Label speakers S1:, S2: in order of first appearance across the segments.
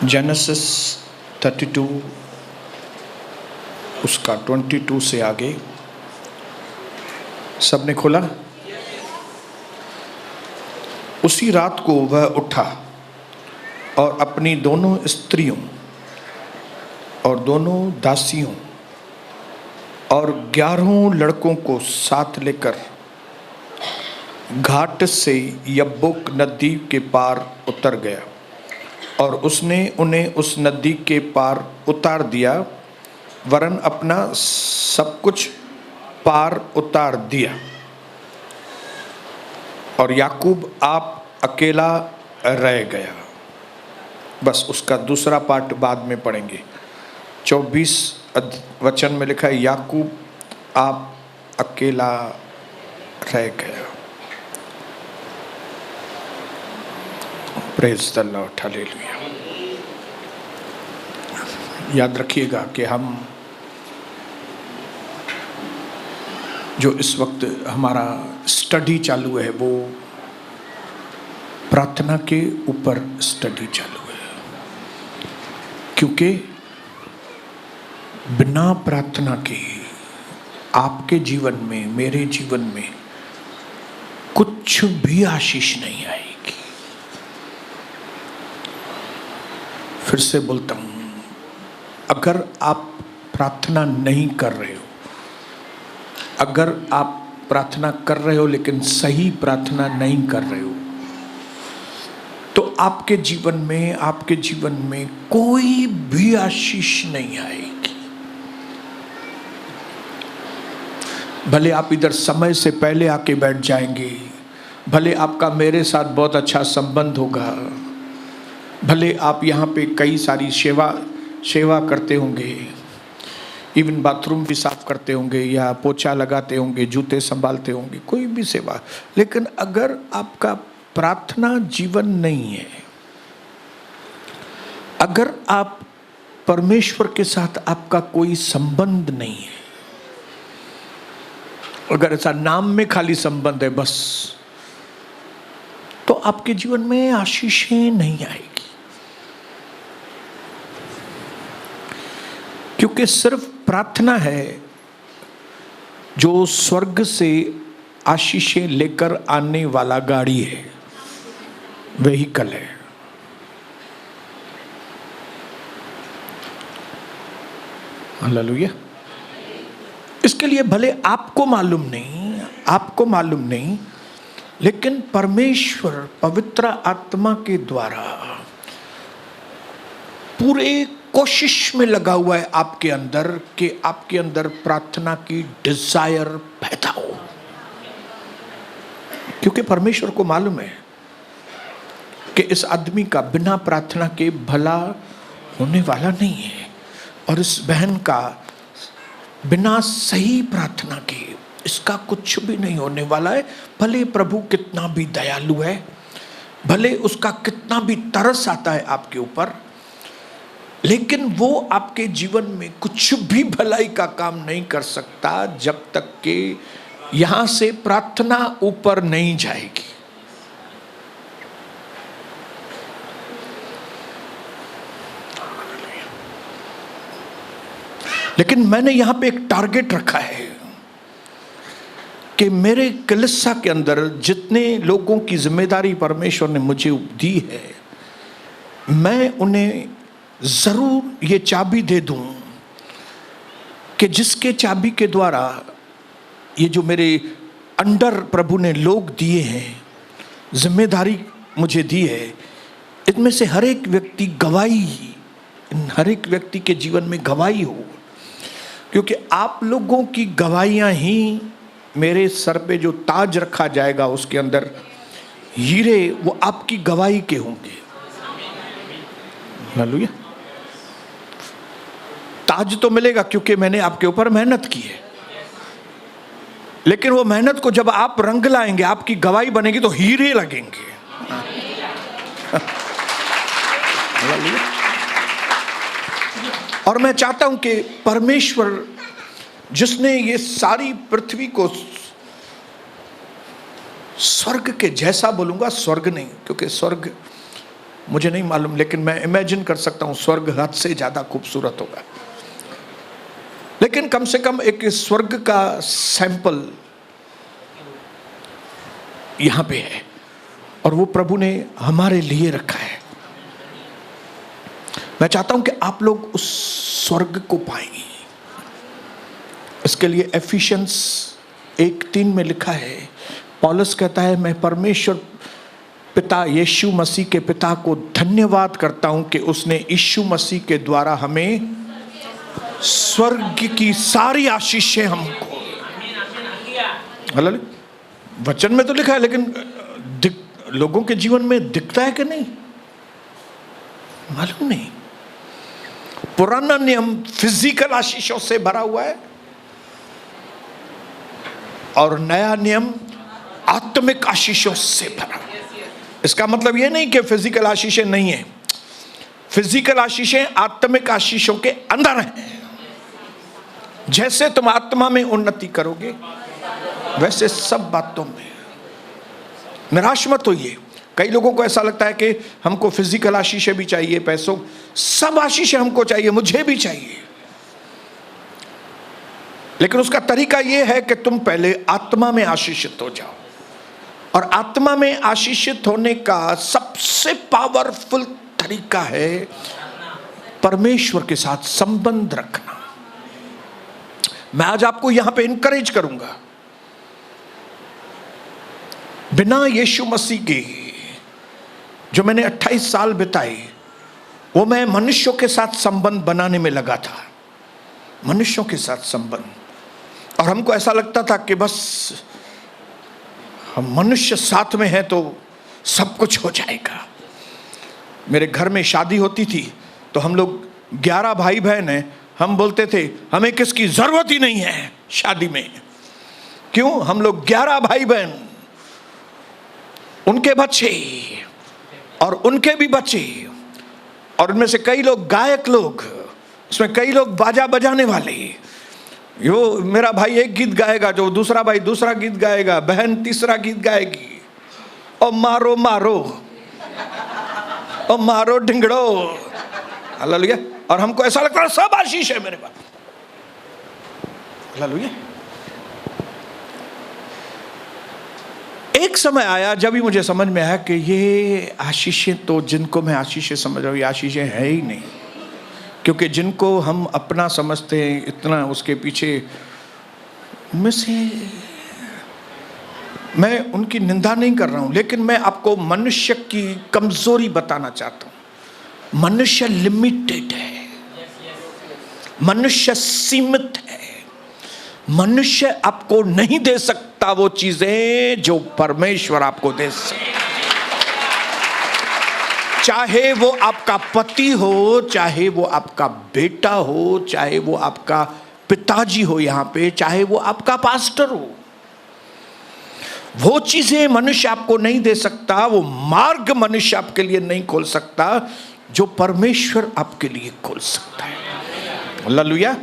S1: Genesis 32 उसका 22 से आगे सबने खोला। उसी रात को वह उठा और अपनी दोनों स्त्रियों और दोनों दासियों और 11 लड़कों को साथ लेकर घाट से यब्बोक नदी के पार उतर गया और उसने उन्हें उस नदी के पार उतार दिया, वरन अपना सब कुछ पार उतार दिया। और याकूब आप अकेला रह गया। बस उसका दूसरा पार्ट बाद में पढ़ेंगे। 24 वचन में लिखा है, याकूब आप अकेला रह गया। Praise the Lord, hallelujah. याद रखिएगा कि हम जो इस वक्त हमारा स्टडी चालू है वो प्रार्थना के ऊपर स्टडी चालू है, क्योंकि बिना प्रार्थना के आपके जीवन में, मेरे जीवन में कुछ भी आशीष नहीं आएगी। फिर से बोलता हूं, अगर आप प्रार्थना नहीं कर रहे हो, अगर आप प्रार्थना कर रहे हो लेकिन सही प्रार्थना नहीं कर रहे हो, तो आपके जीवन में कोई भी आशीष नहीं आएगी। भले आप इधर समय से पहले आके बैठ जाएंगे, भले आपका मेरे साथ बहुत अच्छा संबंध होगा, भले आप यहाँ पे कई सारी सेवा करते होंगे, इवन बाथरूम भी साफ करते होंगे या पोछा लगाते होंगे, जूते संभालते होंगे, कोई भी सेवा, लेकिन अगर आपका प्रार्थना जीवन नहीं है, अगर आप परमेश्वर के साथ आपका कोई संबंध नहीं है, अगर ऐसा नाम में खाली संबंध है बस, तो आपके जीवन में आशीषें नहीं आएगी। क्योंकि सिर्फ प्रार्थना है जो स्वर्ग से आशीषें लेकर आने वाला गाड़ी है, व्हीकल है। हालेलुया। इसके लिए भले आपको मालूम नहीं, लेकिन परमेश्वर पवित्र आत्मा के द्वारा पूरे कोशिश में लगा हुआ है आपके अंदर कि आपके अंदर प्रार्थना की डिजायर पैदा हो, क्योंकि परमेश्वर को मालूम है कि इस आदमी का बिना प्रार्थना के भला होने वाला नहीं है, और इस बहन का बिना सही प्रार्थना के इसका कुछ भी नहीं होने वाला है। भले प्रभु कितना भी दयालु है, भले उसका कितना भी तरस आता है आपके ऊपर, लेकिन वो आपके जीवन में कुछ भी भलाई का काम नहीं कर सकता जब तक कि यहां से प्रार्थना ऊपर नहीं जाएगी। लेकिन मैंने यहां पे एक टारगेट रखा है कि मेरे कलीसिया के अंदर जितने लोगों की जिम्मेदारी परमेश्वर ने मुझे दी है, मैं उन्हें जरूर ये चाबी दे दूं कि जिसके चाबी के द्वारा ये जो मेरे अंडर प्रभु ने लोग दिए हैं, जिम्मेदारी मुझे दी है, इनमें से हर एक व्यक्ति हर एक व्यक्ति के जीवन में गवाही हो, क्योंकि आप लोगों की गवाहियां ही मेरे सर पे जो ताज रखा जाएगा उसके अंदर हीरे, वो आपकी गवाही के होंगे। हालेलुया। ताज तो मिलेगा क्योंकि मैंने आपके ऊपर मेहनत की है, लेकिन वो मेहनत को जब आप रंग लाएंगे, आपकी गवाही बनेगी तो हीरे लगेंगे। और मैं चाहता हूं कि परमेश्वर जिसने ये सारी पृथ्वी को, स्वर्ग के जैसा बोलूंगा, स्वर्ग नहीं, क्योंकि स्वर्ग मुझे नहीं मालूम, लेकिन मैं इमेजिन कर सकता हूं स्वर्ग हद से ज्यादा खूबसूरत होगा। लेकिन कम से कम एक स्वर्ग का सैंपल यहां पे है और वो प्रभु ने हमारे लिए रखा है। मैं चाहता हूं कि आप लोग उस स्वर्ग को पाएं। इसके लिए एफिशिएंस 1:3 में लिखा है, पौलुस कहता है, मैं परमेश्वर पिता यीशु मसीह के पिता को धन्यवाद करता हूं कि उसने यीशु मसीह के द्वारा हमें स्वर्ग की सारी आशीषें हमको। वचन में तो लिखा है, लेकिन लोगों के जीवन में दिखता है कि नहीं मालूम नहीं। पुराना नियम फिजिकल आशीषों से भरा हुआ है और नया नियम आत्मिक आशीषों से भरा। इसका मतलब यह नहीं कि फिजिकल आशीषें नहीं है, फिजिकल आशीषें आत्मिक आशीषों के अंदर हैं। जैसे तुम आत्मा में उन्नति करोगे वैसे सब बातों में निराश मत होइए। कई लोगों को ऐसा लगता है कि हमको फिजिकल आशीषें भी चाहिए, पैसों, सब आशीषें हमको चाहिए, मुझे भी चाहिए। लेकिन उसका तरीका यह है कि तुम पहले आत्मा में आशीषित हो जाओ, और आत्मा में आशीषित होने का सबसे पावरफुल तरीका है परमेश्वर के साथ संबंध रखना। मैं आज आपको यहां पे इनकरेज करूंगा, बिना यीशु मसीह के जो मैंने 28 साल बिताए, वो मैं मनुष्यों के साथ संबंध बनाने में लगा था, मनुष्यों के साथ संबंध। और हमको ऐसा लगता था कि बस हम मनुष्य साथ में हैं तो सब कुछ हो जाएगा। मेरे घर में शादी होती थी तो हम लोग 11 भाई बहन हैं, हम बोलते थे हमें किसकी जरूरत ही नहीं है शादी में। क्यों? हम लोग 11 भाई बहन, उनके बच्चे और उनके भी बच्चे, और उनमें से कई लोग गायक लोग, उसमें कई लोग बाजा बजाने वाले। यो मेरा भाई एक गीत गाएगा, जो दूसरा भाई दूसरा गीत गाएगा, बहन तीसरा गीत गाएगी, और मारो मारो और मारो ढिंगड़ो, हालेलुया। और हमको ऐसा लगता है सब आशीष है मेरे पास, हालेलुया। एक समय आया जब ही मुझे समझ में आया कि ये आशीषें तो, जिनको मैं आशीषें समझ रहा हूँ, ये आशीषें है ही नहीं। क्योंकि जिनको हम अपना समझते हैं इतना, उसके पीछे में से, मैं उनकी निंदा नहीं कर रहा हूं, लेकिन मैं आपको मनुष्य की कमजोरी बताना चाहता हूं। मनुष्य लिमिटेड है, मनुष्य सीमित है। मनुष्य आपको नहीं दे सकता वो चीजें जो परमेश्वर आपको दे सकता। चाहे वो आपका पति हो, चाहे वो आपका बेटा हो, चाहे वो आपका पिताजी हो यहां पे, चाहे वो आपका पास्टर हो, वो चीजें मनुष्य आपको नहीं दे सकता। वो मार्ग मनुष्य आपके लिए नहीं खोल सकता जो परमेश्वर आपके लिए खोल सकता है। हालेलुया।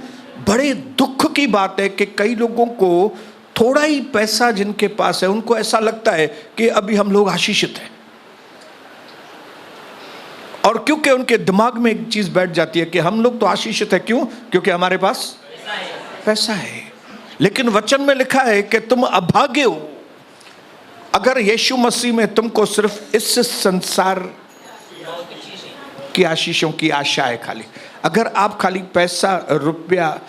S1: बड़े दुख की बात है कि कई लोगों को थोड़ा ही पैसा जिनके पास है, उनको ऐसा लगता है कि अभी हम लोग आशीषित हैं। और क्योंकि उनके दिमाग में एक चीज बैठ जाती है कि हम लोग तो आशीषित है, क्यों? क्योंकि हमारे पास पैसा है। लेकिन वचन में लिखा है कि तुम अभागे हो अगर यीशु मसीह में तुमको सिर्फ इस संसार की आशीषों की आशा है। खाली अगर आप खाली पैसा, रुपया,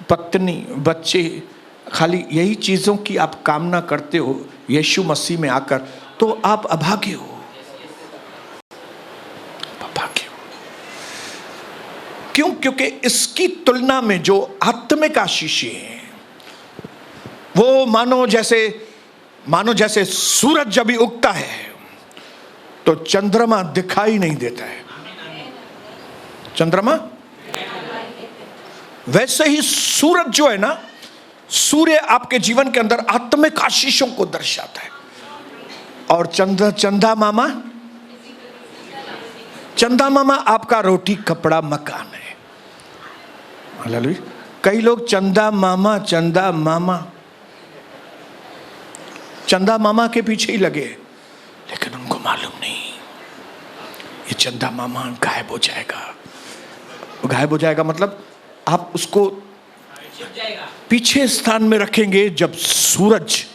S1: पत्नी, बच्चे, खाली यही चीजों की आप कामना करते हो यीशु मसीह में आकर, तो आप अभागे हो, अभागे हो। क्यों? क्योंकि इसकी तुलना में जो आत्मिक आशीषें हैं, वो मानो जैसे सूरज जब भी उगता है तो चंद्रमा दिखाई नहीं देता है। चंद्रमा वैसे ही सूरज जो है ना, सूर्य आपके जीवन के अंदर आत्मिक आशीषों को दर्शाता है। और चंदा मामा आपका रोटी कपड़ा मकान है। हालेलुया। कई लोग चंदा मामा के पीछे ही लगे, लेकिन उनको मालूम नहीं ये चंदा मामा गायब हो जाएगा। गायब हो जाएगा मतलब आप उसको पीछे स्थान में रखेंगे जब सूरज,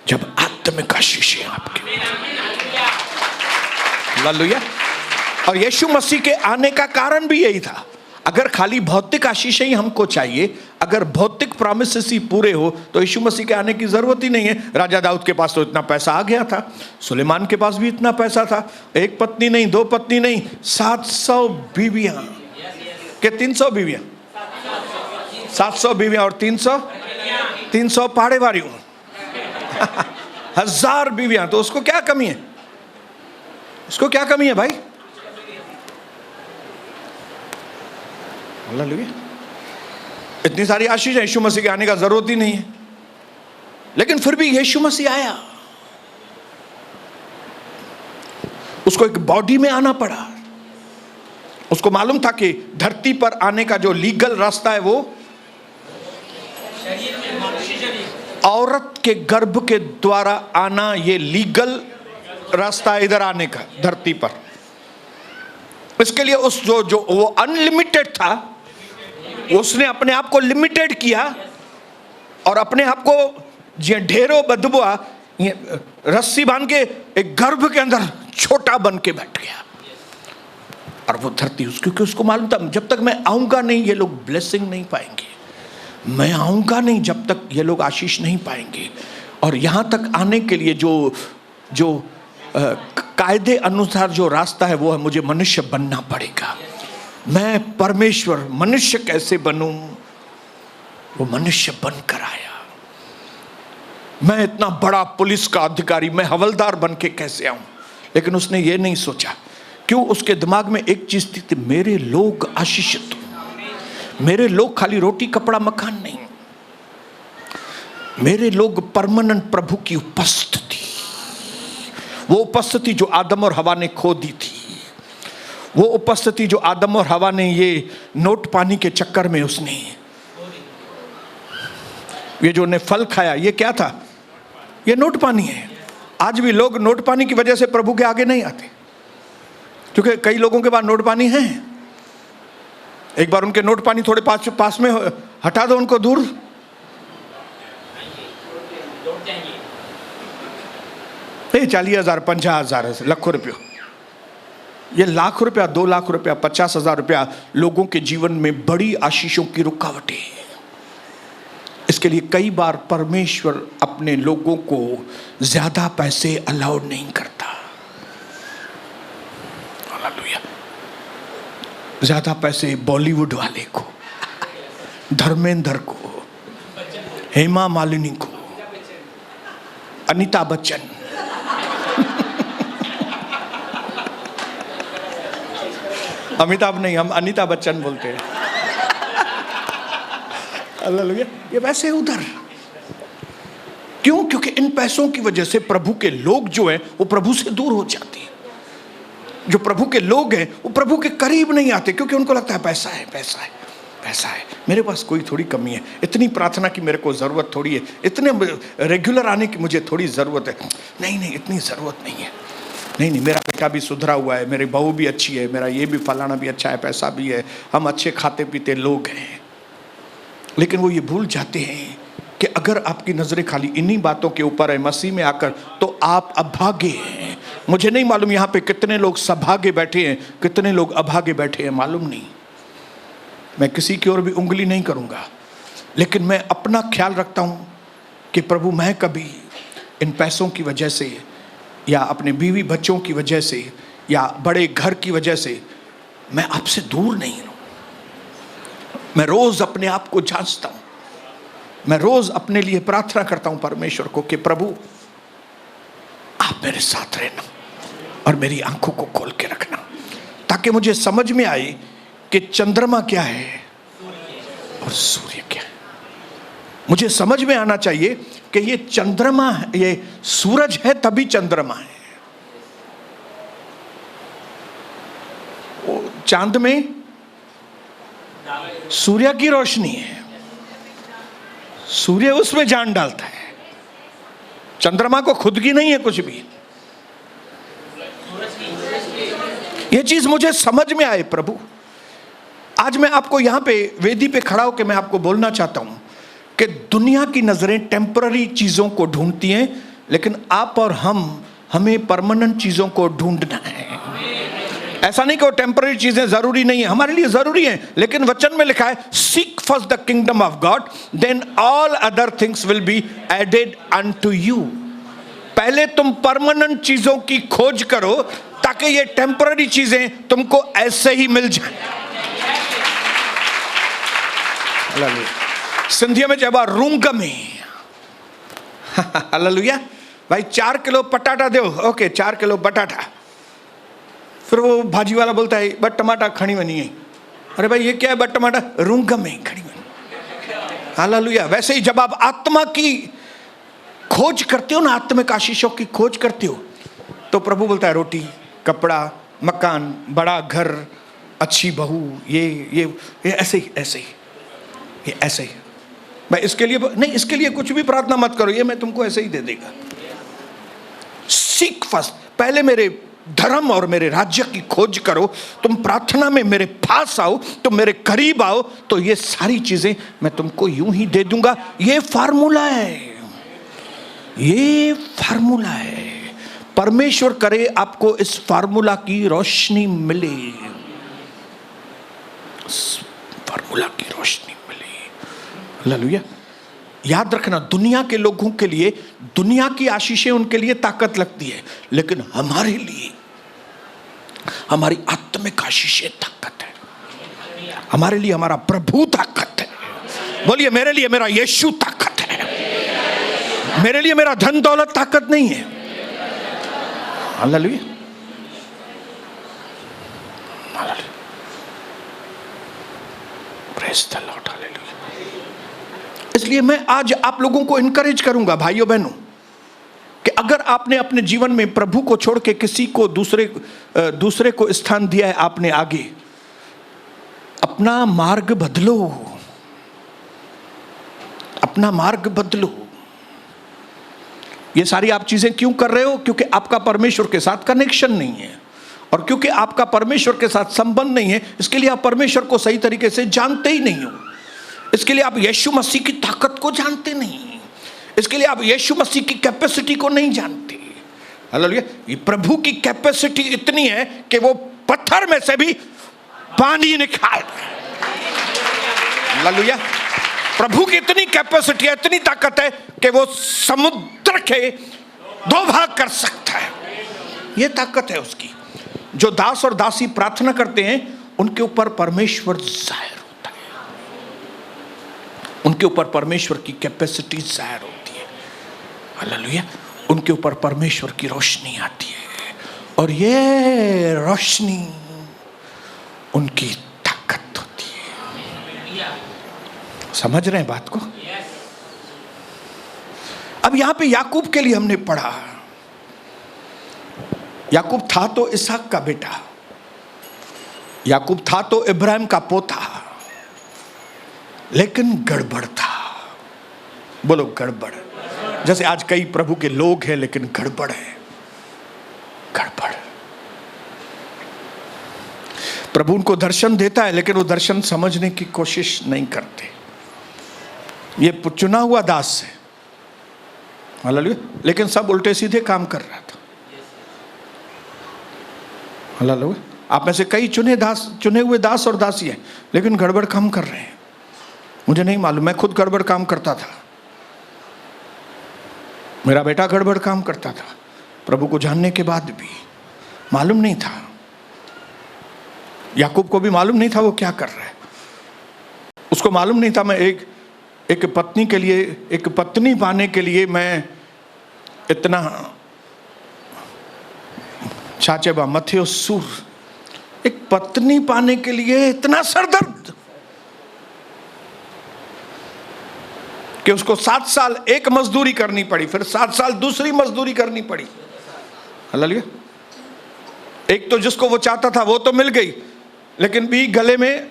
S1: जब आत्मिक आशीषें आपके। हालेलुया। और यीशु मसीह के आने का कारण भी यही था। अगर खाली भौतिक आशीषें ही हमको चाहिए, अगर भौतिक प्रॉमिसेस ही पूरे हो तो यीशु मसीह के आने की जरूरत ही नहीं है। राजा दाऊद के पास तो इतना पैसा आ गया था, सुलेमान के पास भी इतना पैसा था, एक पत्नी नहीं, दो पत्नी नहीं, 700 बीवियां के 300 बीवियां, 700 बीवियां और 300 पाड़े वारियों, 1000 बीवियां। तो उसको क्या कमी है? उसको क्या कमी है भाई? हालेलुया। इतनी सारी आशीष है, यीशु मसीह के आने का जरूरत ही नहीं है। लेकिन फिर भी यीशु मसीह आया, उसको एक बॉडी में आना पड़ा। उसको मालूम था कि धरती पर आने का जो लीगल रास्ता है वो औरत के गर्भ के द्वारा आना, ये लीगल रास्ता इधर आने का धरती पर। इसके लिए उस जो वो अनलिमिटेड था, उसने अपने आप को लिमिटेड किया और अपने आप को ढेरों बदबुआ रस्सी बांध के एक गर्भ के अंदर छोटा बन के बैठ गया। और वो धरती क्योंकि उसको मालूम था जब तक मैं आऊंगा नहीं ये लोग ब्लेसिंग नहीं पाएंगे, मैं आऊंगा नहीं जब तक ये लोग आशीष नहीं पाएंगे। और यहां तक आने के लिए जो कायदे अनुसार जो रास्ता है वो है मुझे मनुष्य बनना पड़ेगा। मैं परमेश्वर मनुष्य कैसे बनूं? वो मनुष्य बनकर आया। मैं इतना बड़ा पुलिस का अधिकारी, मैं हवलदार बन के कैसे आऊं? लेकिन उसने ये नहीं सोचा। क्यों? उसके दिमाग में एक चीज थी, मेरे लोग आशीषित हो, मेरे लोग खाली रोटी कपड़ा मकान नहीं, मेरे लोग परमानेंट प्रभु की उपस्थिति, वो उपस्थिति जो आदम और हवा ने खो दी थी, वो उपस्थिति जो आदम और हवा ने ये नोट पानी के चक्कर में उसने ये जो ने फल खाया, ये क्या था? ये नोट पानी है। आज भी लोग नोट पानी की वजह से प्रभु के आगे नहीं आते, क्योंकि कई लोगों के पास नोट पानी है। एक बार उनके नोट पानी थोड़े पास में हटा दो उनको दूर, नहीं 40,000 50,000 लाखों रुपये, ये लाख रुपया 2 लाख रुपया 50,000 रुपया लोगों के जीवन में बड़ी आशीषों की रुकावटें। इसके लिए कई बार परमेश्वर अपने लोगों को ज्यादा पैसे अलाउड नहीं करता। हालेलुया। ज्यादा पैसे बॉलीवुड वाले को, धर्मेंद्र को, हेमा मालिनी को, अनीता बच्चन, अमिताभ नहीं, हम अनीता बच्चन बोलते हैं। हालेलुया। ये वैसे उधर क्यों? क्योंकि इन पैसों की वजह से प्रभु के लोग जो हैं वो प्रभु से दूर हो जाते हैं। जो प्रभु के लोग हैं वो प्रभु के करीब नहीं आते, क्योंकि उनको लगता है पैसा है, पैसा है, पैसा है, मेरे पास कोई थोड़ी कमी है, इतनी प्रार्थना की मेरे को जरूरत थोड़ी है, इतने रेगुलर आने की मुझे थोड़ी जरूरत है। नहीं नहीं, इतनी जरूरत नहीं है। नहीं नहीं, मेरा बेटा भी सुधरा हुआ है, मेरी बहू भी अच्छी है, मेरा ये भी फलाना भी अच्छा है, पैसा भी है, हम अच्छे खाते पीते लोग हैं। लेकिन वो ये भूल जाते हैं कि अगर आपकी नजरें खाली इन्हीं बातों के ऊपर है मसीह में आकर, तो आप अभागे हैं। मुझे नहीं मालूम यहाँ पे कितने लोग सभागे बैठे हैं, कितने लोग अभागे बैठे हैं, मालूम नहीं। मैं किसी की ओर भी उंगली नहीं करूँगा, लेकिन मैं अपना ख्याल रखता हूँ कि प्रभु मैं कभी इन पैसों की वजह से या अपने बीवी बच्चों की वजह से या बड़े घर की वजह से मैं आपसे दूर नहीं हूँ। मैं रोज अपने आप को जांचता हूँ, मैं रोज अपने लिए प्रार्थना करता हूँ परमेश्वर को कि प्रभु आप मेरे साथ रहना और मेरी आंखों को खोल के रखना, ताकि मुझे समझ में आए कि चंद्रमा क्या है और सूर्य क्या है। मुझे समझ में आना चाहिए कि ये चंद्रमा है, ये सूरज है तभी चंद्रमा है। वो चांद में सूर्य की रोशनी है, सूर्य उसमें जान डालता है। चंद्रमा को खुद की नहीं है कुछ भी, ये चीज मुझे समझ में आए प्रभु। आज मैं आपको यहां पे वेदी पे खड़ा होकर मैं आपको बोलना चाहता हूं कि दुनिया की नजरें टेम्पररी चीजों को ढूंढती हैं, लेकिन आप और हमें परमानेंट चीजों को ढूंढना है। ऐसा नहीं कि वो टेम्पररी चीजें जरूरी नहीं है, हमारे लिए जरूरी हैं, लेकिन वचन में लिखा है seek first the kingdom of God then all other things will be added unto you. पहले तुम परमानेंट चीजों की खोज करो ताकि ये टेम्पररी चीजें तुमको ऐसे ही मिल जाए। सिंधिया में जब रूंग में हालेलुया भाई 4 किलो पटाटा दो, ओके 4 किलो पटाटा। फिर वो भाजी वाला बोलता है बट टमाटा खड़ी बनी है। अरे भाई ये क्या है बट टमाटा रूंग में खड़ी बनी। हालेलुया। वैसे ही जब आप आत्मा की खोज करते हो ना, आत्मिक आशीषों की खोज करते हो, तो प्रभु बोलता है रोटी, कपड़ा, मकान, बड़ा घर, अच्छी बहू, ये ऐसे ही ये ऐसे ही। भाई इसके लिए नहीं, इसके लिए कुछ भी प्रार्थना मत करो, ये मैं तुमको ऐसे ही दे देगा। सीक फर्स्ट, पहले मेरे धर्म और मेरे राज्य की खोज करो, तुम प्रार्थना में मेरे पास आओ, तुम मेरे करीब आओ, तो ये सारी चीजें मैं तुमको यूं ही दे दूंगा। ये फार्मूला है, ये फार्मूला है। परमेश्वर करे आपको इस फार्मूला की रोशनी मिले, फार्मूला की रोशनी मिले। हालेलुया। याद रखना, दुनिया के लोगों के लिए दुनिया की आशीषें उनके लिए ताकत लगती है, लेकिन हमारे लिए हमारी आत्मिक आशीषें ताकत है। हमारे लिए हमारा प्रभु ताकत है। बोलिए मेरे लिए मेरा यीशु ताकत है। मेरे लिए मेरा धन दौलत ताकत नहीं है। हालेलुया। Praise the Lord. इसलिए मैं आज आप लोगों को इनकरेज करूंगा भाइयों बहनों कि अगर आपने अपने जीवन में प्रभु को छोड़ के किसी को दूसरे को स्थान दिया है आपने आगे, अपना मार्ग बदलो, अपना मार्ग बदलो। ये सारी आप चीजें क्यों कर रहे हो? क्योंकि आपका परमेश्वर के साथ कनेक्शन नहीं है, और क्योंकि आपका परमेश्वर के साथ संबंध नहीं है, इसके लिए आप परमेश्वर को सही तरीके से जानते ही नहीं हो। इसके लिए आप यीशु मसीह की ताकत को जानते नहीं, इसके लिए आप यीशु मसीह की कैपेसिटी को नहीं जानते। हालेलुया। ये प्रभु की कैपेसिटी इतनी है कि वो पत्थर में से भी पानी निकाल। हालेलुया। प्रभु की इतनी कैपेसिटी है, इतनी ताकत है कि वो समुद्र के 2 भाग कर सकता है। ये ताकत है उसकी। जो दास और दासी प्रार्थना करते हैं उनके ऊपर परमेश्वर जाहिर, उनके ऊपर परमेश्वर की कैपेसिटी जाहिर होती है। हालेलुया। उनके ऊपर परमेश्वर की रोशनी आती है, और ये रोशनी उनकी ताकत होती है। समझ रहे हैं बात को? अब यहां पे याकूब के लिए हमने पढ़ा, याकूब था तो इसहाक का बेटा, याकूब था तो इब्राहिम का पोता, लेकिन गड़बड़ था। बोलो गड़बड़। जैसे आज कई प्रभु के लोग हैं लेकिन गड़बड़ है, गड़बड़। प्रभु उनको दर्शन देता है लेकिन वो दर्शन समझने की कोशिश नहीं करते। ये चुना हुआ दास है, हालेलुया, लेकिन सब उल्टे सीधे काम कर रहा था। हालेलुया। आप में से कई चुने हुए दास और दासी हैं, लेकिन गड़बड़ काम कर रहे हैं। मुझे नहीं मालूम, मैं खुद गड़बड़ काम करता था, मेरा बेटा गड़बड़ काम करता था। प्रभु को जानने के बाद भी मालूम नहीं था, याकूब को भी मालूम नहीं था वो क्या कर रहा है। उसको मालूम नहीं था मैं एक पत्नी के लिए, एक पत्नी पाने के लिए मैं इतना चाचेबा मथियो सूर, एक पत्नी पाने के लिए इतना सरदर्द कि उसको 7 साल एक मजदूरी करनी पड़ी, फिर 7 साल दूसरी मजदूरी करनी पड़ी। हालेलुया। एक तो जिसको वो चाहता था वो तो मिल गई, लेकिन भी गले में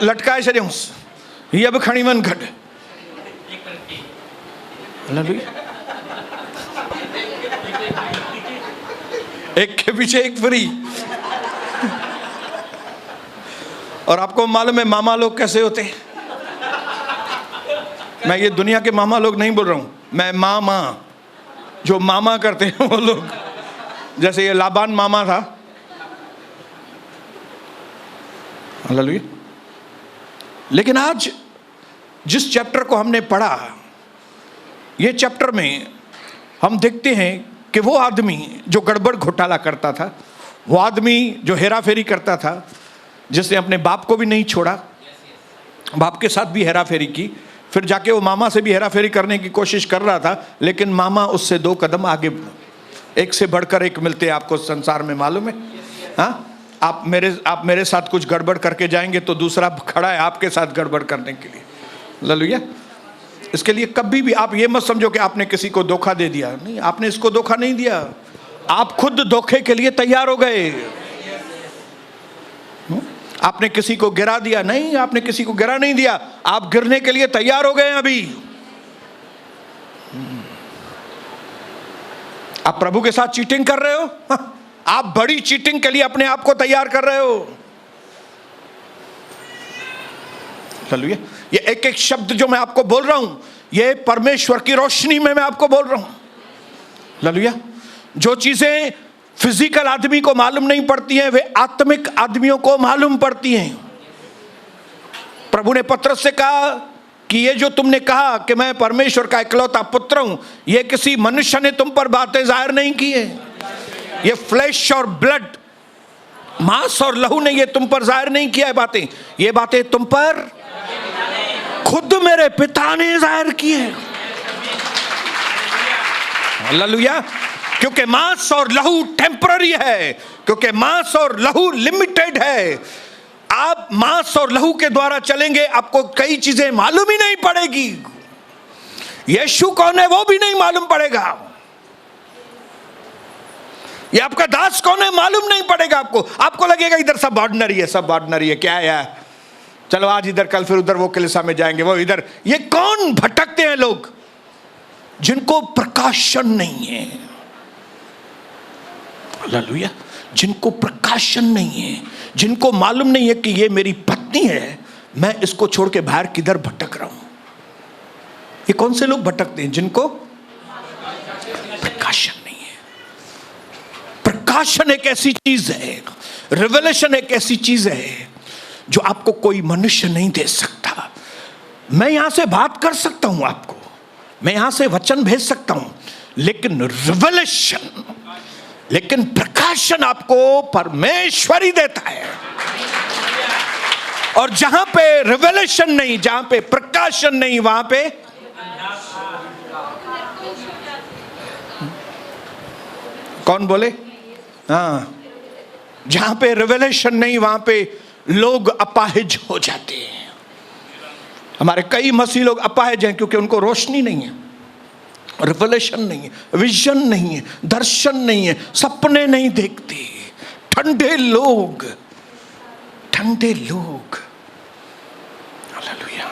S1: लटकाए छड़े ये अब खड़ी मन घट। हालेलुया। एक के पीछे एक फ्री। और आपको मालूम है मामा लोग कैसे होते हैं? मैं ये दुनिया के मामा लोग नहीं बोल रहा हूं, मैं मामा, जो मामा करते हैं वो लोग, जैसे ये लाबान मामा था। हालेलुया। लेकिन आज जिस चैप्टर को हमने पढ़ा, ये चैप्टर में हम देखते हैं कि वो आदमी जो गड़बड़ घोटाला करता था, वो आदमी जो हेरा फेरी करता था, जिसने अपने बाप को भी नहीं छोड़ा, बाप के साथ भी हेरा फेरी की, फिर जाके वो मामा से भी हेरा फेरी करने की कोशिश कर रहा था, लेकिन मामा उससे 2 कदम आगे, एक से बढ़कर एक मिलते हैं आपको संसार में, मालूम है? हाँ, आप मेरे साथ कुछ गड़बड़ करके जाएंगे तो दूसरा खड़ा है आपके साथ गड़बड़ करने के लिए। हालेलुया। इसके लिए कभी भी आप ये मत समझो कि आपने किसी को धोखा दे दिया, नहीं, आपने इसको धोखा नहीं दिया, आप खुद धोखे के लिए तैयार हो गए। आपने किसी को गिरा दिया, नहीं, आपने किसी को गिरा नहीं दिया, आप गिरने के लिए तैयार हो गए। अभी आप प्रभु के साथ चीटिंग कर रहे हो, आप बड़ी चीटिंग के लिए अपने आप को तैयार कर रहे हो। हालेलुया। ये एक एक शब्द जो मैं आपको बोल रहा हूं, ये परमेश्वर की रोशनी में मैं आपको बोल रहा हूं। हालेलुया। जो चीजें फिजिकल आदमी को मालूम नहीं पड़ती हैं, वे आत्मिक आदमियों को मालूम पड़ती हैं। प्रभु ने पतरस से कहा कि ये जो तुमने कहा कि मैं परमेश्वर का इकलौता पुत्र हूं, ये किसी मनुष्य ने तुम पर बातें जाहिर नहीं की है, ये फ्लैश और ब्लड, मांस और लहू ने ये तुम पर जाहिर नहीं किया है बातें, ये बातें तुम पर खुद मेरे पिता ने जाहिर की है। हालेलुया। क्योंकि मांस और लहू टेम्पररी है, क्योंकि मांस और लहू लिमिटेड है। आप मांस और लहू के द्वारा चलेंगे, आपको कई चीजें मालूम ही नहीं पड़ेगी। यीशु कौन है वो भी नहीं मालूम पड़ेगा, ये आपका दास कौन है मालूम नहीं पड़ेगा। आपको लगेगा इधर सब ऑर्डिनरी है, सब ऑर्डिनरी है, क्या है यार, चलो आज इधर कल फिर उधर, वो कलीसिया में जाएंगे, वो इधर। ये कौन भटकते हैं लोग? जिनको प्रकाशन नहीं है। हालेलुया। जिनको प्रकाशन नहीं है, जिनको मालूम नहीं है कि ये मेरी पत्नी है, मैं इसको छोड़ के बाहर किधर भटक रहा हूं। ये कौन से लोग भटकते हैं? जिनको प्रकाशन नहीं है। प्रकाशन एक ऐसी चीज है, रिवेलेशन एक ऐसी चीज है जो आपको कोई मनुष्य नहीं दे सकता। मैं यहां से बात कर सकता हूं आपको, मैं यहां से वचन भेज सकता हूं, लेकिन रिवेलेशन, लेकिन प्रकाशन आपको परमेश्वर ही देता है। और जहां पे रिवेलेशन नहीं, जहां पे प्रकाशन नहीं, वहां पे कौन बोले? हाँ, जहां पे रिवेलेशन नहीं, वहां पे लोग अपाहिज हो जाते हैं। हमारे कई मसीह लोग अपाहिज हैं क्योंकि उनको रोशनी नहीं है, रिवेलेशन नहीं है, विजन नहीं है, दर्शन नहीं है, सपने नहीं देखते। ठंडे लोग, ठंडे लोग। हालेलुया।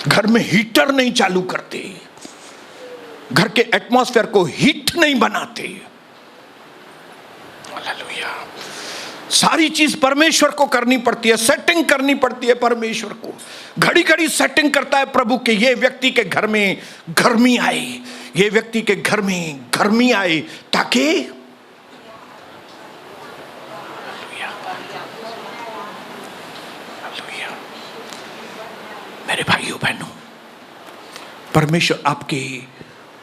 S1: घर में हीटर नहीं चालू करते, घर के एटमॉस्फेयर को हीट नहीं बनाते। हालेलुया। सारी चीज परमेश्वर को करनी पड़ती है, सेटिंग करनी पड़ती है परमेश्वर को। घड़ी घड़ी सेटिंग करता है प्रभु के ये व्यक्ति के घर में गर्मी आए, ये व्यक्ति के घर में गर्मी आए, ताकि मेरे भाइयों बहनों, परमेश्वर आपके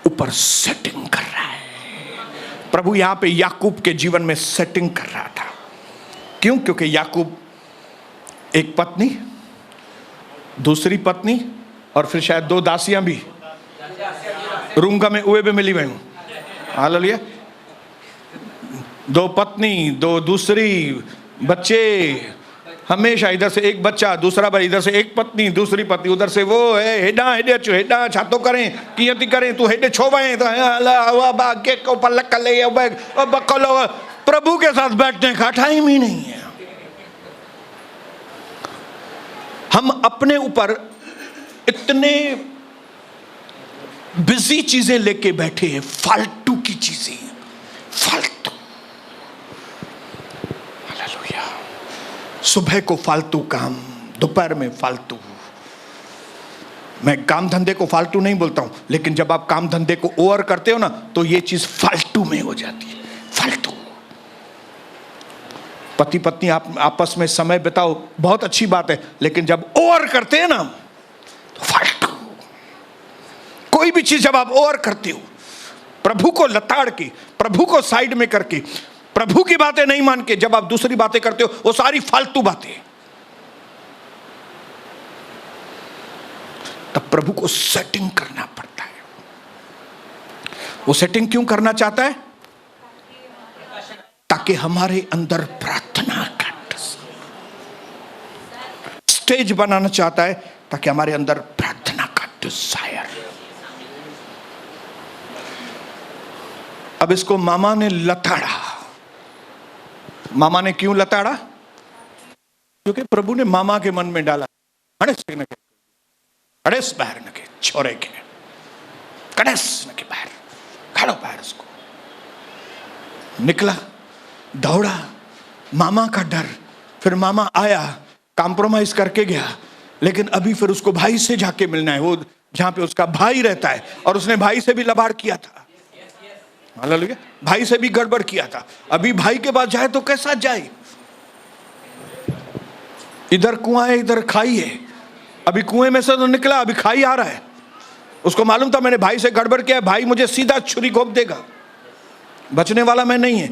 S1: ऊपर सेटिंग कर रहा है। प्रभु यहां पे याकूब के जीवन में सेटिंग कर रहा था। क्यों? क्योंकि याकूब एक पत्नी, दूसरी पत्नी और फिर शायद 2 दासियां भी रूंगा में उए भी मिली हुई हूं। हालेलुया। 2 पत्नी, 2 दूसरी, बच्चे, हमेशा इधर से एक बच्चा, दूसरा भाई, इधर से एक पत्नी, दूसरी पत्नी, उधर से वो है। हेडा हेडे अचो, हेडा छातो करें कियती करें, तू हेडे छोवाएं तो हवा बागे को पलक ले बकलो। प्रभु के साथ बैठने का टाइम ही नहीं है। हम अपने ऊपर इतने बिजी चीजें लेके बैठे हैं, फालतू की चीजें, फालतू। हालेलुया। सुबह को फालतू काम, दोपहर में फालतू। मैं काम धंधे को फालतू नहीं बोलता हूं, लेकिन जब आप काम धंधे को ओवर करते हो ना, तो ये चीज फालतू में हो जाती है। फालतू। पति पत्नी आप आपस में समय बिताओ, बहुत अच्छी बात है, लेकिन जब ओवर करते हैं ना तो फालतू। कोई भी चीज जब आप ओवर करते हो, प्रभु को लताड़ के, प्रभु को साइड में करके, प्रभु की बातें नहीं मान के जब आप दूसरी बातें करते हो, वो सारी फालतू बातें। तब प्रभु को सेटिंग करना पड़ता है। वो सेटिंग क्यों करना चाहता है? ताकि हमारे अंदर प्रार्थना का स्टेज बनाना चाहता है, ताकि हमारे अंदर प्रार्थना का डिजायर। अब इसको मामा ने लताड़ा। मामा ने क्यों लताड़ा? क्योंकि प्रभु ने मामा के मन में डाला, कड़ेस बाहर न के छोरे के, कड़ेस न के बाहर, खड़ो बाहर। उसको निकला, दौड़ा, मामा का डर। फिर मामा आया, कॉम्प्रोमाइज करके गया, लेकिन अभी फिर उसको भाई से जाके मिलना है, वो जहां पे उसका भाई रहता है, और उसने भाई से भी लबाड़ किया था। हालेलुया। भाई से भी गड़बड़ किया था। अभी भाई के पास जाए तो कैसा जाए? इधर कुआं है, इधर खाई है। अभी कुएं में से तो निकला, अभी खाई आ रहा है। उसको मालूम था मैंने भाई से गड़बड़ किया, भाई मुझे सीधा छुरी घोंप देगा, बचने वाला मैं नहीं है।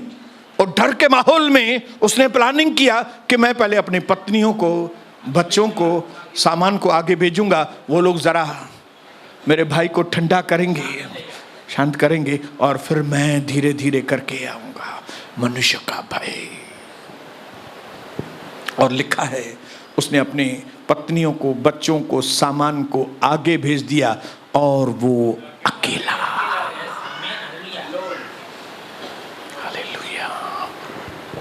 S1: और डर के माहौल में उसने प्लानिंग किया कि मैं पहले अपनी पत्नियों को, बच्चों को, सामान को आगे भेजूंगा, वो लोग जरा मेरे भाई को ठंडा करेंगे, शांत करेंगे, और फिर मैं धीरे धीरे करके आऊंगा, मनुष्य का भय। और लिखा है उसने अपनी पत्नियों को, बच्चों को, सामान को आगे भेज दिया, और वो अकेला। हालेलुया।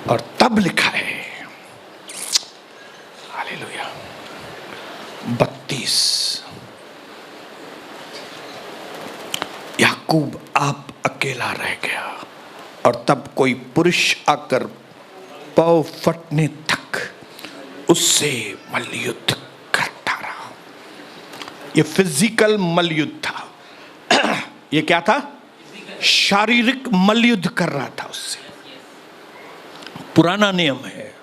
S1: और तब लिखा है, हालेलुया, 32, याकूब आप अकेला रह गया, और तब कोई पुरुष आकर पांव फटने तक उससे मल्लयुद्ध करता रहा। ये फिजिकल मल्लयुद्ध था। ये क्या था? शारीरिक मल्लयुद्ध कर रहा था उससे। पुराना नियम है,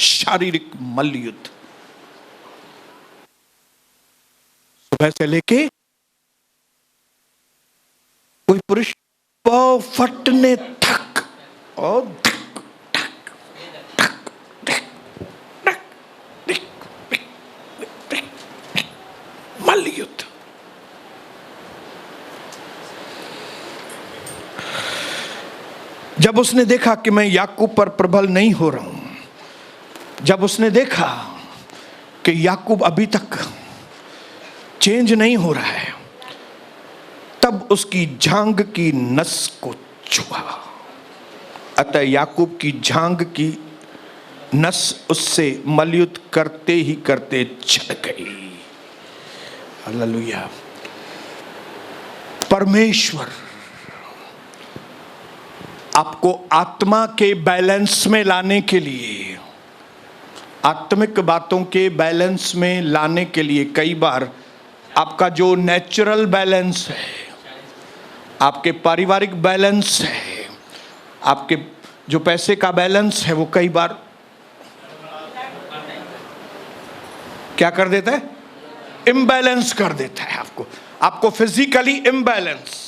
S1: शारीरिक मल्लयुद्ध। सुबह से लेके कोई पुरुष पांव फटने तक, और मल्लयुद्ध। जब उसने देखा कि मैं याकूब पर प्रबल नहीं हो रहा हूं, जब उसने देखा कि याकूब अभी तक चेंज नहीं हो रहा है, तब उसकी जांघ की नस को छुआ। अतः याकूब की जांघ की नस उससे मल्लयुद्ध करते ही करते छट गई। हालेलुया। परमेश्वर आपको आत्मा के बैलेंस में लाने के लिए, आत्मिक बातों के बैलेंस में लाने के लिए, कई बार आपका जो नेचुरल बैलेंस है, आपके पारिवारिक बैलेंस है, आपके जो पैसे का बैलेंस है, वो कई बार क्या कर देता है? इम्बैलेंस कर देता है आपको फिजिकली इम्बैलेंस,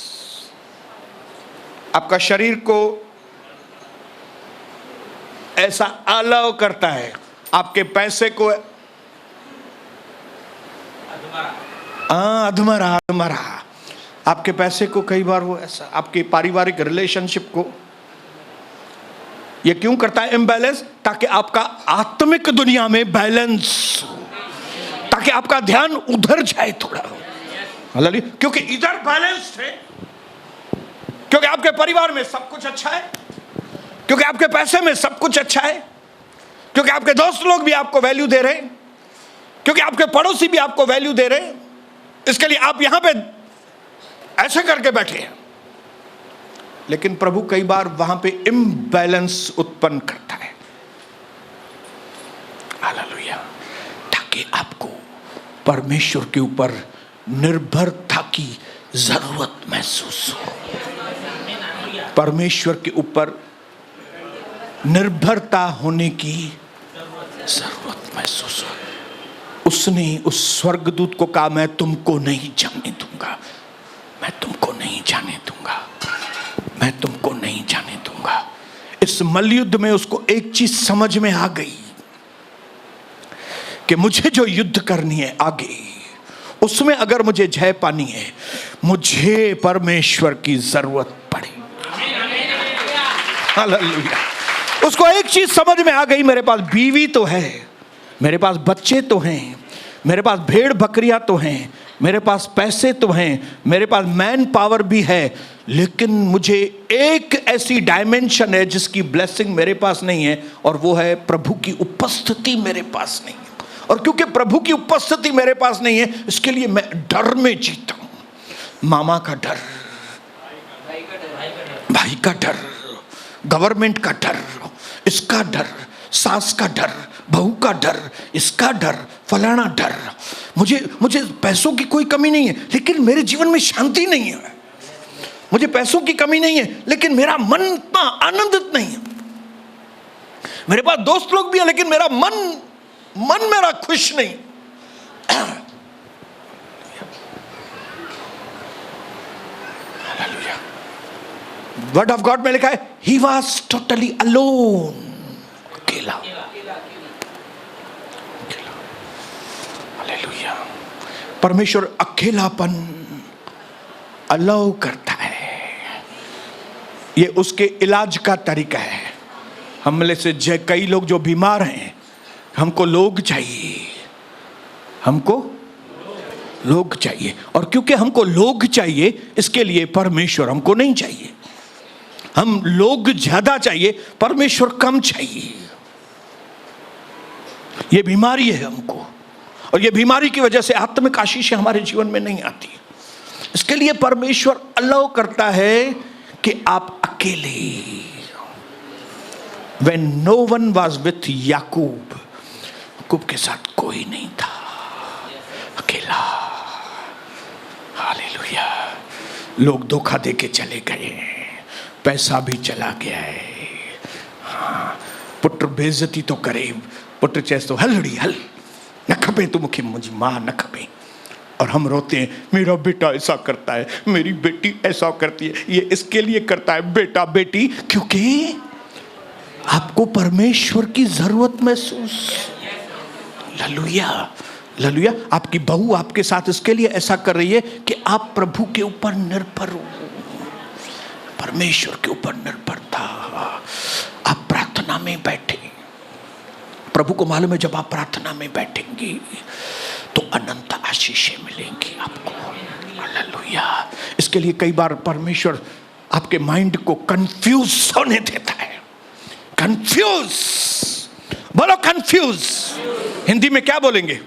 S1: आपका शरीर को ऐसा अलाव करता है, आपके पैसे को अधमरा, आपके पैसे को कई बार वो ऐसा, आपके पारिवारिक रिलेशनशिप को ये क्यों करता है इम्बैलेंस? ताकि आपका आत्मिक दुनिया में बैलेंस, ताकि आपका ध्यान उधर जाए थोड़ा। हालेलुया। क्योंकि इधर बैलेंस है, क्योंकि आपके परिवार में सब कुछ अच्छा है, क्योंकि आपके पैसे में सब कुछ अच्छा है, क्योंकि आपके दोस्त लोग भी आपको वैल्यू दे रहे हैं, क्योंकि आपके पड़ोसी भी आपको वैल्यू दे रहे हैं। इसके लिए आप यहां पे ऐसे करके बैठे हैं। लेकिन प्रभु कई बार वहां पे इम्बैलेंस उत्पन्न करता है। ताकि आपको परमेश्वर के ऊपर निर्भरता की जरूरत महसूस हो, परमेश्वर के ऊपर निर्भरता होने की जरूरत महसूस हो। उसने उस स्वर्गदूत को कहा, मैं तुमको नहीं जाने दूंगा, मैं तुमको नहीं जाने दूंगा, मैं तुमको नहीं जाने दूंगा। इस मल्लयुद्ध में उसको एक चीज समझ में आ गई कि मुझे जो युद्ध करनी है आगे, उसमें अगर मुझे जय पानी है, मुझे परमेश्वर की जरूरत पड़ेगी। हालेलुया। उसको एक चीज समझ में आ गई, मेरे पास बीवी तो है, मेरे पास बच्चे तो हैं, मेरे पास भेड़ बकरियां तो हैं, मेरे पास पैसे तो हैं, मेरे पास मैन पावर भी है, लेकिन मुझे एक ऐसी डायमेंशन है जिसकी ब्लेसिंग मेरे पास नहीं है, और वो है प्रभु की उपस्थिति मेरे पास नहीं है। और क्योंकि प्रभु की उपस्थिति मेरे पास नहीं है, इसके लिए मैं डर में जीता हूं। मामा का डर, भाई का डर, गवर्नमेंट का डर, इसका डर, सास का डर, बहू का डर, इसका डर, फलाना डर। मुझे पैसों की कोई कमी नहीं है, लेकिन मेरे जीवन में शांति नहीं है। मुझे पैसों की कमी नहीं है, लेकिन मेरा मन इतना आनंदित नहीं है। मेरे पास दोस्त लोग भी हैं, लेकिन मेरा मन मेरा खुश नहीं। वर्ड ऑफ गॉड में लिखा है, ही वॉज टोटली अलोन, अकेला। हालेलुया। परमेश्वर अकेलापन अलाउ करता है, ये उसके इलाज का तरीका है। हमले से कई लोग जो बीमार हैं, हमको लोग चाहिए, हमको लोग चाहिए, और क्योंकि हमको लोग चाहिए, इसके लिए परमेश्वर हमको नहीं चाहिए। हम लोग ज्यादा चाहिए, परमेश्वर कम चाहिए। ये बीमारी है हमको, और ये बीमारी की वजह से आत्मिक आशीष हमारे जीवन में नहीं आती। इसके लिए परमेश्वर अलाउ करता है कि आप अकेले। When no one was with याकूब, याकूब के साथ कोई नहीं था, अकेला। हालेलुया। लोग धोखा दे के चले गए, पैसा भी चला गया है। हाँ, पुत्र बेइज्जती तो करे, पुत्र चेस तो हलड़ी हल न खपे, तो मुखी मुझी माँ न खपे। और हम रोते हैं, मेरा बेटा ऐसा करता है, मेरी बेटी ऐसा करती है, ये इसके लिए करता है, बेटा बेटी, क्योंकि आपको परमेश्वर की जरूरत महसूस। Hallelujah, hallelujah. आपकी बहू आपके साथ इसके लिए ऐसा कर रही है कि आप प्रभु के ऊपर निर्भर हो, परमेश्वर के ऊपर निर्भरता। आप प्रार्थना में बैठे, प्रभु को मालूम है जब आप प्रार्थना में बैठेंगे तो अनंत आशीषें मिलेंगी आपको। हालेलुया। इसके लिए कई बार परमेश्वर आपके माइंड को कंफ्यूज होने देता है। कंफ्यूज, बोलो कंफ्यूज। हिंदी में क्या बोलेंगे?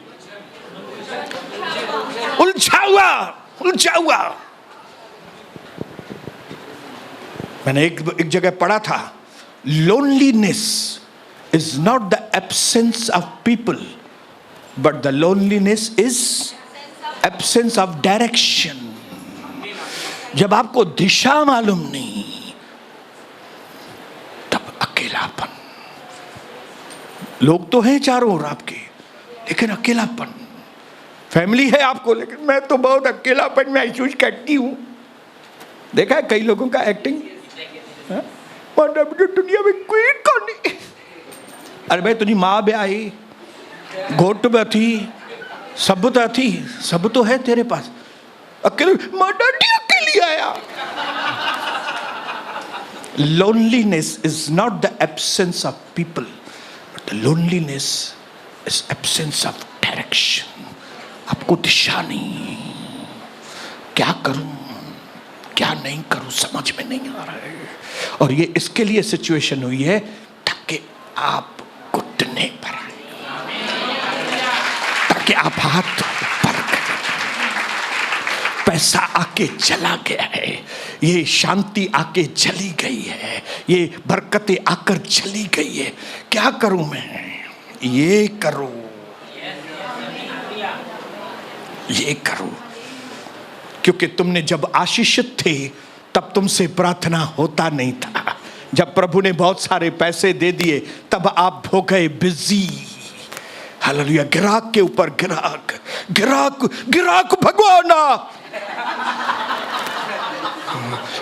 S1: उलझा हुआ, उलझा हुआ। मैंने एक जगह पढ़ा था, loneliness is not the absence of people, but the loneliness is absence of direction. जब आपको दिशा मालूम नहीं, तब अकेलापन। लोग तो हैं चारों ओर आपके, लेकिन अकेलापन। फैमिली है आपको, लेकिन मैं तो बहुत अकेलापन महसूस करती हूं। देखा है कई लोगों का एक्टिंग, दुनिया में कोई कौन नहीं। अरे भाई, तुझी माँ भी आई, घोट भी थी, सब तो थी, सब तो है तेरे पास, अकेले माँ डांटी अकेली आया। Loneliness is not the absence of people, but the loneliness is absence of direction. आपको दिशा नहीं, क्या करूं क्या नहीं करूं समझ में नहीं आ रहा है। और ये इसके लिए सिचुएशन हुई है ताकि आप घुटने पर आए, ताकि आप हाथ ऊपर करें। पैसा आके चला गया है, ये शांति आके चली गई है, ये बरकतें आकर चली गई है। क्या करूं मैं? ये करो। ये करो, क्योंकि तुमने जब आशीषित थे तब तुमसे प्रार्थना होता नहीं था। जब प्रभु ने बहुत सारे पैसे दे दिए तब आप हो गए बिजी। हालेलुया। ग्राहक के ऊपर ग्राहक, ग्राहक ग्राहक भगवान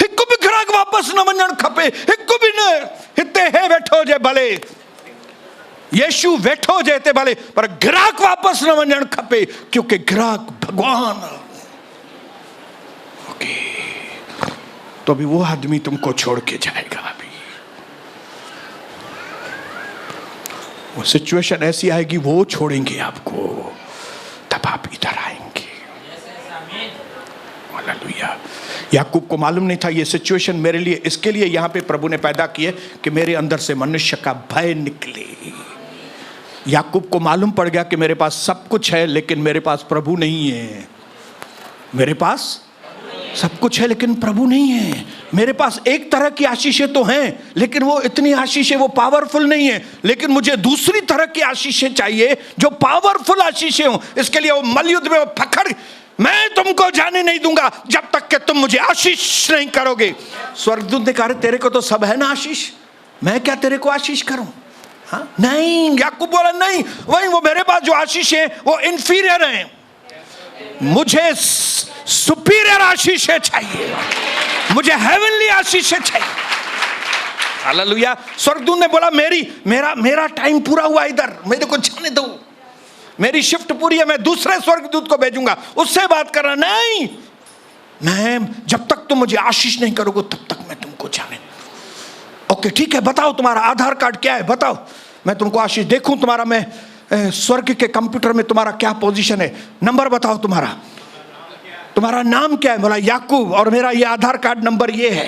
S1: एक भी ग्राहक वापस न वञण खपे, एक भी न। हिते है वेठो जे भले, यीशु वेठो जे ते भले, पर ग्राहक वापस न वञण खपे, क्योंकि ग्राहक भगवान। ओके, तो अभी वो आदमी तुमको छोड़ के जाएगा। अभी वो सिचुएशन ऐसी आएगी, वो छोड़ेंगे आपको, तब आप इधर आएंगे। हालेलुया। याकूब को मालूम नहीं था ये सिचुएशन मेरे लिए, इसके लिए यहां पे प्रभु ने पैदा किए कि मेरे अंदर से मनुष्य का भय निकले। याकूब को मालूम पड़ गया कि मेरे पास सब कुछ है लेकिन मेरे पास प्रभु नहीं है। मेरे पास सब कुछ है लेकिन प्रभु नहीं है। मेरे पास एक तरह की आशीषें तो हैं लेकिन वो इतनी आशीषें, वो पावरफुल नहीं है। लेकिन मुझे दूसरी तरह की आशीषें चाहिए जो पावरफुल आशीषें हो। इसके लिए वो मलयुद्ध में वो फखड़, मैं तुमको जाने नहीं दूंगा जब तक कि तुम मुझे आशीष नहीं करोगे। स्वर्गदूत ने कहा, तेरे को तो सब है ना आशीष, मैं क्या तेरे को आशीष करूं? हाँ? नहीं, याकूब बोला नहीं, वही वो मेरे पास जो आशीष है वो इंफीरियर है, मुझे सुपीरियर आशीषें चाहिए, मुझे हेवनली आशीषें चाहिए। हालेलुया। स्वर्गदूत ने बोला, मेरा टाइम पूरा हुआ, इधर मेरे को जाने दो, मेरी शिफ्ट पूरी है, मैं दूसरे स्वर्गदूत को भेजूंगा, उससे बात करना। नहीं, मैं जब तक तुम मुझे आशीष नहीं करोगे तब तक मैं तुमको जाने। ओके ठीक है, बताओ तुम्हारा आधार कार्ड क्या है, बताओ, मैं तुमको आशीष देखूं तुम्हारा, मैं स्वर्ग के कंप्यूटर में तुम्हारा क्या पोजीशन है, नंबर बताओ, तुम्हारा नाम क्या है? बोला याकूब, और मेरा ये आधार कार्ड नंबर ये है।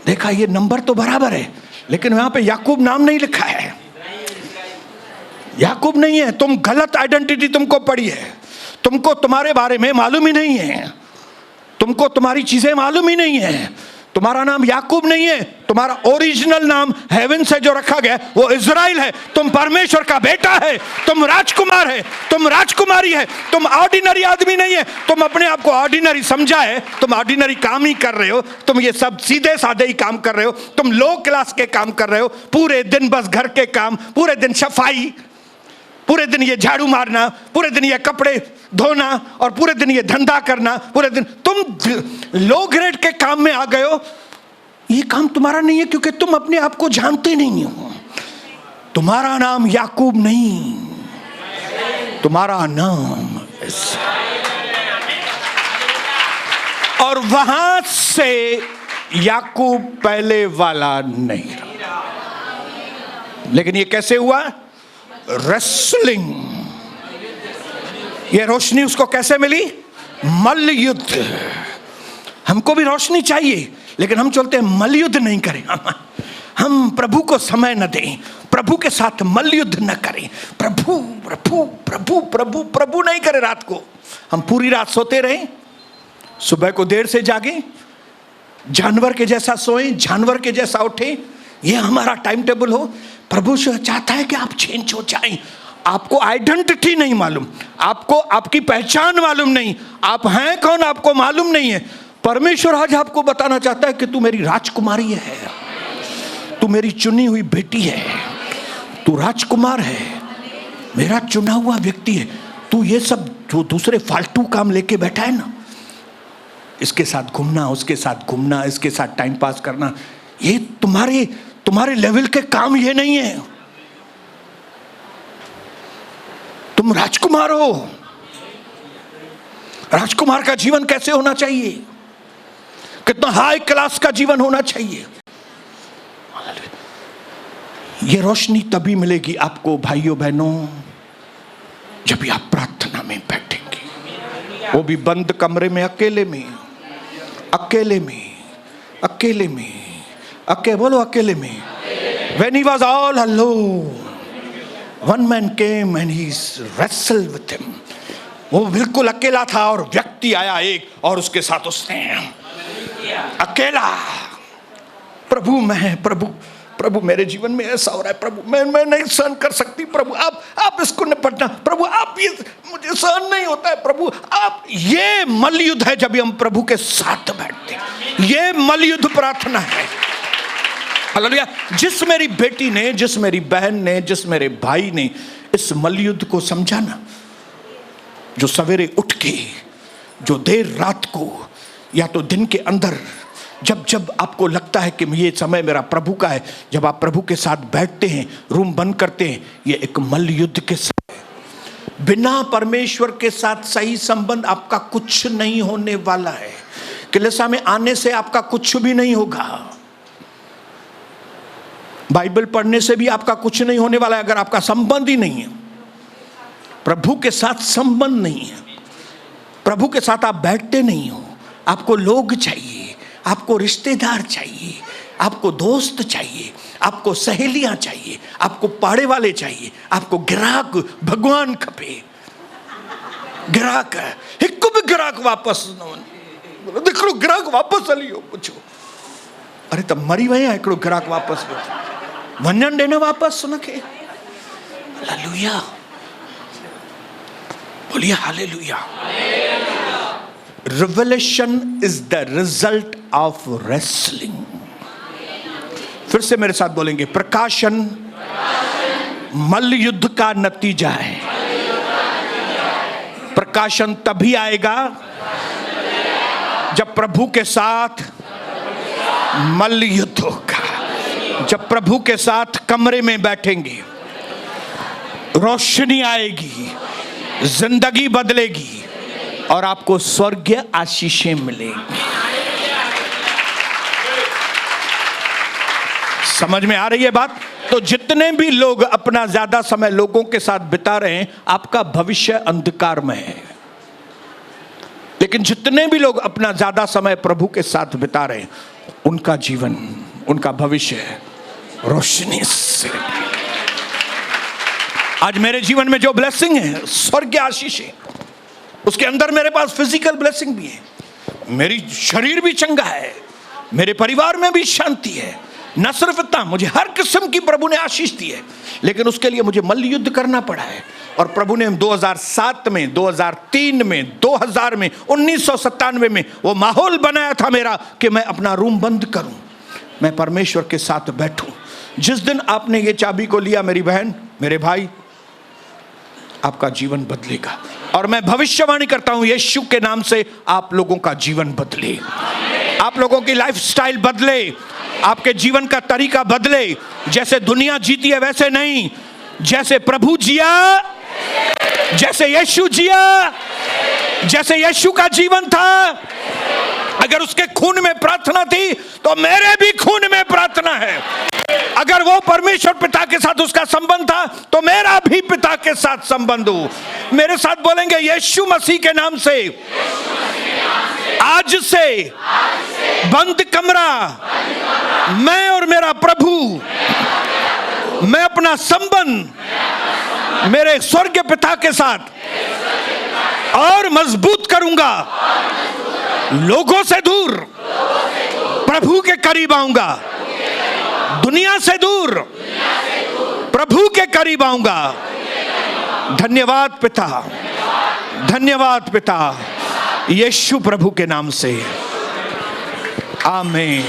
S1: देखा, ये नंबर तो बराबर है लेकिन वहां पे याकूब नाम नहीं लिखा है, याकूब नहीं है। तुम गलत आइडेंटिटी तुमको पड़ी है, तुमको तुम्हारे बारे में मालूम ही नहीं है, तुमको तुम्हारी चीजें मालूम ही नहीं है। तुम्हारा नाम याकूब नहीं है, तुम्हारा ओरिजिनल नाम हेवन से जो रखा गया वो इज़राइल है। तुम परमेश्वर का बेटा है, तुम राजकुमार है, तुम राजकुमारी है, तुम ऑर्डिनरी आदमी नहीं है। तुम अपने आप को ऑर्डिनरी समझा है, तुम ऑर्डिनरी काम ही कर रहे हो, तुम ये सब सीधे साधे ही काम कर रहे हो, तुम लो क्लास के काम कर रहे हो, पूरे दिन बस घर के काम, पूरे दिन सफाई, पूरे दिन ये झाड़ू मारना, पूरे दिन ये कपड़े धोना, और पूरे दिन ये धंधा करना, पूरे दिन तुम लो ग्रेड के काम में आ गए हो। ये काम तुम्हारा नहीं है क्योंकि तुम अपने आप को जानते नहीं हो। तुम्हारा नाम याकूब नहीं, तुम्हारा नाम और वहां से याकूब पहले वाला नहीं रहा। लेकिन ये कैसे हुआ? रेसलिंग। ये रोशनी उसको कैसे मिली? मल्ल युद्ध। हमको भी रोशनी चाहिए लेकिन हम चलते हैं मल्ल युद्ध नहीं करें, हम प्रभु को समय न दें, प्रभु के साथ मल्ल युद्ध न करें, प्रभु प्रभु प्रभु प्रभु प्रभु नहीं करें। रात को हम पूरी रात सोते रहें, सुबह को देर से जागे, जानवर के जैसा सोएं, जानवर के जैसा उठें, ये हमारा टाइम टेबल हो। प्रभु चाहता है कि आप चेंज हो जाएं। आपको आइडेंटिटी नहीं मालूम, आपको आपकी पहचान मालूम नहीं, आप हैं कौन आपको मालूम नहीं है। परमेश्वर आज आपको बताना चाहता है कि तू मेरी राजकुमारी है, तू मेरी चुनी हुई बेटी है, तू राजकुमार है, मेरा चुना हुआ व्यक्ति है। तू ये सब जो दूसरे फालतू काम लेके बैठा है ना, इसके साथ घूमना, उसके साथ घूमना, इसके साथ टाइम पास करना, ये तुम्हारे लेवल के काम ये नहीं है। तुम राजकुमार हो। राजकुमार का जीवन कैसे होना चाहिए? कितना हाई क्लास का जीवन होना चाहिए। ये रोशनी तभी मिलेगी आपको भाइयों बहनों जब भी आप प्रार्थना में बैठेंगे, वो भी बंद कमरे में, अकेले में, अकेले में, अकेले में, बोलो अकेले में। When he was all alone, one man came and he wrestled with him. वो बिल्कुल अकेला था और व्यक्ति आया एक और उसके साथ उसने अकेला, प्रभु मैं, प्रभु प्रभु मेरे जीवन में ऐसा हो रहा है, प्रभु मैं नहीं सहन कर सकती, प्रभु आप इसको निपटना, प्रभु आप ये मुझे सहन नहीं होता है, प्रभु आप। ये मलयुद्ध है जब हम प्रभु के साथ बैठते हैं, ये मलयुद्ध प्रार्थना है। हालेलुया। जिस मेरी बेटी ने, जिस मेरी बहन ने, जिस मेरे भाई ने इस मलयुद्ध को समझा ना, जो सवेरे उठ के, जो देर रात को या तो दिन के अंदर, जब जब आपको लगता है कि ये समय मेरा प्रभु का है, जब आप प्रभु के साथ बैठते हैं, रूम बंद करते हैं, ये एक मलयुद्ध के समय। बिना परमेश्वर के साथ सही संबंध आपका कुछ नहीं होने वाला है। कलीसिया में आने से आपका कुछ भी नहीं होगा, बाइबल पढ़ने से भी आपका कुछ नहीं होने वाला है अगर आपका संबंध ही नहीं है, प्रभु के साथ संबंध नहीं है, प्रभु के साथ आप बैठते नहीं हो। आपको लोग चाहिए, आपको रिश्तेदार चाहिए, आपको दोस्त चाहिए, आपको सहेलियां चाहिए, आपको पाड़े वाले चाहिए, आपको ग्राहक भगवान खपे। ग्राहक है, एक भी ग्राहक वापस देख लो, ग्राहक वापस हलियो पूछो, अरे तब मरी वही हिकिड़ो ग्राहक वापस वञण ॾे न वापस उनखे। हालेलुया, बोलिए hallelujah. Revelation is the result of wrestling. फिर से मेरे साथ बोलेंगे, प्रकाशन मल्लयुद्ध का नतीजा है। प्रकाशन तभी आएगा जब प्रभु के साथ मल्लयुद्ध होगा, जब प्रभु के साथ कमरे में बैठेंगे, रोशनी आएगी, जिंदगी बदलेगी और आपको स्वर्गीय आशीषें मिलेंगी। समझ में आ रही है बात? तो जितने भी लोग अपना ज्यादा समय लोगों के साथ बिता रहे हैं, आपका भविष्य अंधकार में है। लेकिन जितने भी लोग अपना ज्यादा समय प्रभु के साथ बिता रहे हैं, उनका जीवन, उनका भविष्य रोशनी से। आज मेरे जीवन में जो ब्लेसिंग है, स्वर्गीय आशीष है, उसके अंदर मेरे पास फिजिकल ब्लेसिंग भी है, मेरी शरीर भी चंगा है, मेरे परिवार में भी शांति है। न सिर्फ इतना, मुझे हर किस्म की प्रभु ने आशीष दी है, लेकिन उसके लिए मुझे मल्लयुद्ध करना पड़ा है। और प्रभु ने 2007 में, 2003 में, 2000 में, 1997 में वो माहौल बनाया था मेरा कि मैं अपना रूम बंद करूं, मैं परमेश्वर के साथ बैठूं। जिस दिन आपने ये चाबी को लिया, मेरी बहन, मेरे भाई, आपका जीवन बदलेगा। और मैं भविष्यवाणी करता हूं, यीशु के नाम से आप लोगों का जीवन बदले, आप लोगों की लाइफस्टाइल बदले, आपके जीवन का तरीका बदले। जैसे दुनिया जीती है वैसे नहीं, जैसे प्रभु जिया, जैसे यीशु जिया, जैसे यीशु का जीवन था। अगर उसके खून में प्रार्थना थी तो मेरे भी खून में प्रार्थना है। अगर वो परमेश्वर पिता के साथ उसका संबंध था तो मेरा भी पिता के साथ संबंध हो। मेरे साथ बोलेंगे, यीशु मसीह के नाम से आज से बंद कमरा, मैं और मेरा प्रभु, मैं अपना संबंध मेरे स्वर्गीय पिता के साथ और मजबूत करूंगा। लोगों से दूर प्रभु के करीब आऊंगा, दुनिया से दूर प्रभु के करीब आऊंगा। धन्यवाद पिता, धन्यवाद पिता, यीशु प्रभु के नाम से, आमीन।